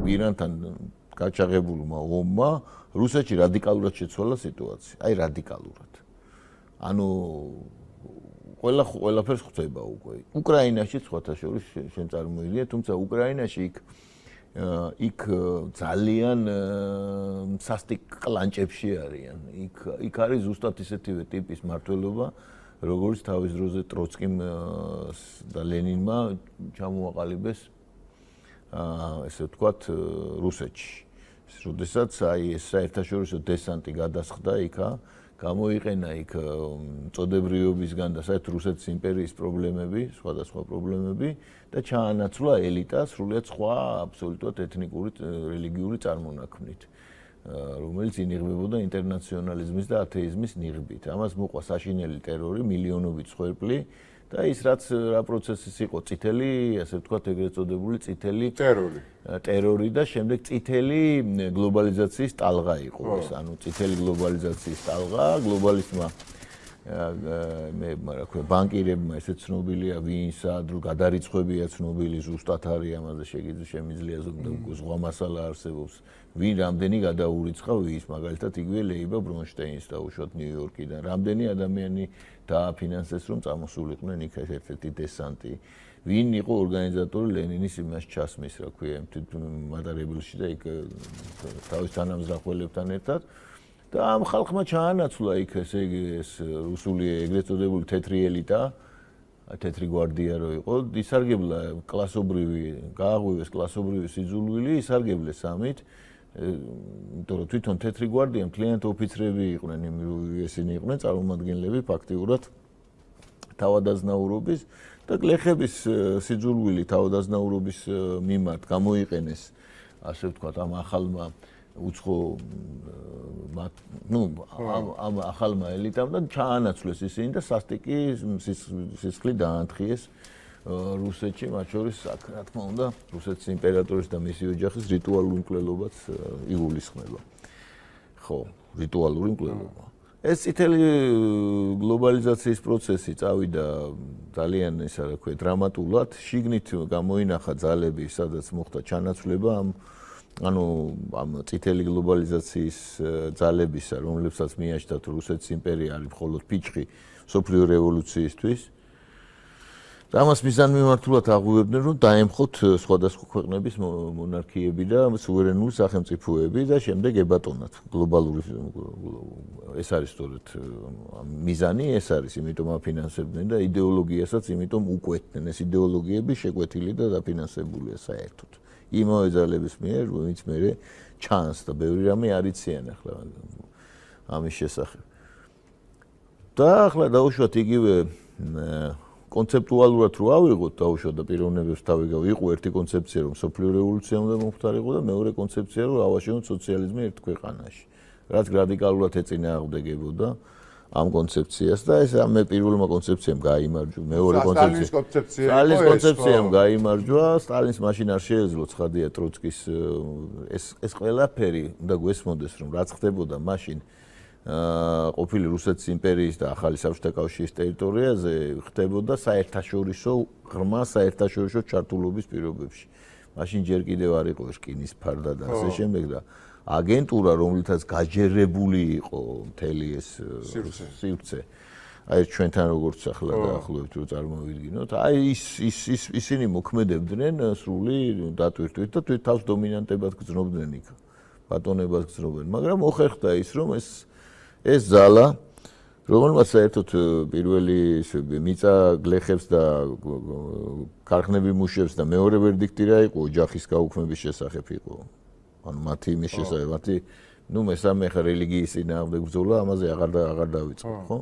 ირანთან გაჩაღებულმა ომმა რუსეთში რადიკალურად შეცვალა სიტუაცია. აი რადიკალურად. ანუ ყველაფერს ხვდება უკვე. უკრაინაში სხვათა შორის შენ წარმოიდგინე, თუმცა უკრაინაში იქ ძალიან სასტიკ კლანჭებში არიან. იქ არის ზუსტად ისეთივე ტიპის მმართველობა, როგორც თავის დროზე ტროცკიმ და ლენინმა ჩამოაყალიბეს ესე ვთქვათ რუსეთში. როდესაც აი ეს საერთაშორისო დესანტი გადასხდა იქა, გამოიყენა იქ წოდებრივობისგან და საერთოდ რუსეთის იმპერიის პრობლემები, სხვადასხვა პრობლემები და ჩაანაცვლა ელიტა სრულიად სხვა აბსოლუტურად ეთნიკური რელიგიური წარმონაქმნით, რომელიც ინიღბებოდა ინტერნაციონალიზმის და ათეიზმის ნიღბით. ამას მოყვა საშინელი ტერორი, მილიონობით მსხვერპლი და ის რა პროცესის იყო წითელი, ასე ვთქვათ, ეგრეთ წოდებული წითელი ტერორი და შემდეგ წითელი გლობალიზაციის ტალღა იყო ეს, ანუ წითელი გლობალიზაციის ტალღა, გლობალისტმა რა ქვია, ბანკირებმა ესე ცნობილია, ვინს გადარიცხვებია ცნობილი, ზუსტად არის ამაზე შემიძლია ზღვა მასალა არსებობს, ვინ რამდენი გადაურიცხა ვის, მაგალითად იგივე ლეიბა ბრონშტეინს დაუშვათ ნიუ-იორკიდან, რამდენი ადამიანი დააფინანსეს, რომ წამოსულიყვნენ იქ ერთ-ერთი დესანტი. ვინ იყო ორგანიზატორი ლენინის იმას ჩასმის, რა ქვია, მატარებელში და იქ თავის თანამზრახველებთან ერთად. და ამ ხალხმა ჩაანაცვლა იქ ესე იგი ეს რუსული ეგრეთ წოდებული თეთრი ელიტა, თეთრი გვარდია რო იყო, ისარგებლა კლასობრივი, გააღვივეს კლასობრივი სიძულვილი, ისარგებლეს ამით. იმიტომ რომ თვითონ თეთრი გვარდია მთლიანად ოფიცრები იყვნენ, ისინი იყვნენ წარმომადგენლები ფაქტიურად თავადაზნაურობის და გლეხების სიძულვილი თავადაზნაურობის მიმართ გამოიყენეს, ასე ვთქვათ, ამ ახალმა უცხო ამ ახალმა ელიტამ და ჩაანაცვლეს ისინი და სასტიკი სისხლი დაანთხიეს რუსეთში, მათ შორის რა თქმა უნდა, რუსეთის იმპერატორის და მისი ოჯახის რიტუალური მკვლელობაც იგულისხმება. ხო, რიტუალური მკვლელობა. ეს წითელი გლობალიზაციის პროცესი წავიდა ძალიან ისა რა ქვია, დრამატულად, შიგნით გამოინახა ძალები, სადაც მოხდა ჩანაცვლება ანუ ამ წითელი გლობალიზაციის ძალებისა, რომლებსაც მიაჩნდათ რუსეთის იმპერია არის მხოლოდ ფიჭხი მსოფლიო რევოლუციისთვის. და ამას მიზანმიმართულად აღვივებდნენ, რომ დაემხოთ სხვადასხვა ქვეყნების მონარქიები და სუვერენული სახელმწიფოები და შემდეგ ებატონათ გლობალური ეს არის სწორედ მიზანი, ეს არის, იმიტომ აფინანსებდნენ და იდეოლოგიასაც იმიტომ უკვეთდნენ, ეს იდეოლოგიები შეკვეთილი და დაფინანსებულია საერთოდ. იმავე ძალების მიერ, ვინც მერე ჩანს და ბევრი რამე არ იციან ახლა ამის შესახებ. და ახლა დაუშვათ იგივე კონცეპტუალურად რო ავიღოთ, დაუშვათ და პიროვნებებს თავი იყო ერთი კონცეფცია, რომ სოფლიო რევოლუცია უნდა მომხდარიყო და მეორე კონცეფცია, რომ ავაშენოთ სოციალიზმი ერთ ქვეყანაში. რაც რადიკალურად ეწინააღმდეგებოდა ამ კონცეფციას და ეს ამ პირველმა კონცეფციამ გაიმარჯვა, მეორე სტალინის კონცეფციამ გაიმარჯვა, სტალინს მაშინ არ შეეძლო ცხადია ტროცკის ეს ყველაფერი უნდა გვესმოდეს, რომ რაც ხდებოდა მაშინ ყოფილი რუსეთის იმპერიის და ახალი საბჭოთა კავშირის ტერიტორიაზე ხდებოდა საერთაშორისო ღრმა საერთაშორისო ჩართულობის პირობებში. მაშინ ჯერ კიდევ არ იყო რკინის ფარდა და ასე შემდეგ და აგენტურა, რომლითაც გაჯერებული იყო მთელი ეს სივრცე. აი ჩვენთან როგორც ახლა დაახლოებით რომ წარმოვიდგინოთ, აი ისინი მოქმედებდნენ სრული დატვირთვით და თავს დომინანტებად გრძნობდნენ იქ. ბატონებას გრძნობდნენ, მაგრამ მოხერხდა ის, რომ ეს ძალა, რომელმაც საერთოდ პირველი მიწა გლეხებს და ქარხნები მუშებს და მეორე ვერდიქტი რა იყო, ოჯახის გაუქმების შესახებ იყო. ანუ მათი იმის შესახებ, მათი მესამე ხა რელიგიის წინააღმდეგ ბრძოლა, ამაზე აღარ დავიწყო, ხო?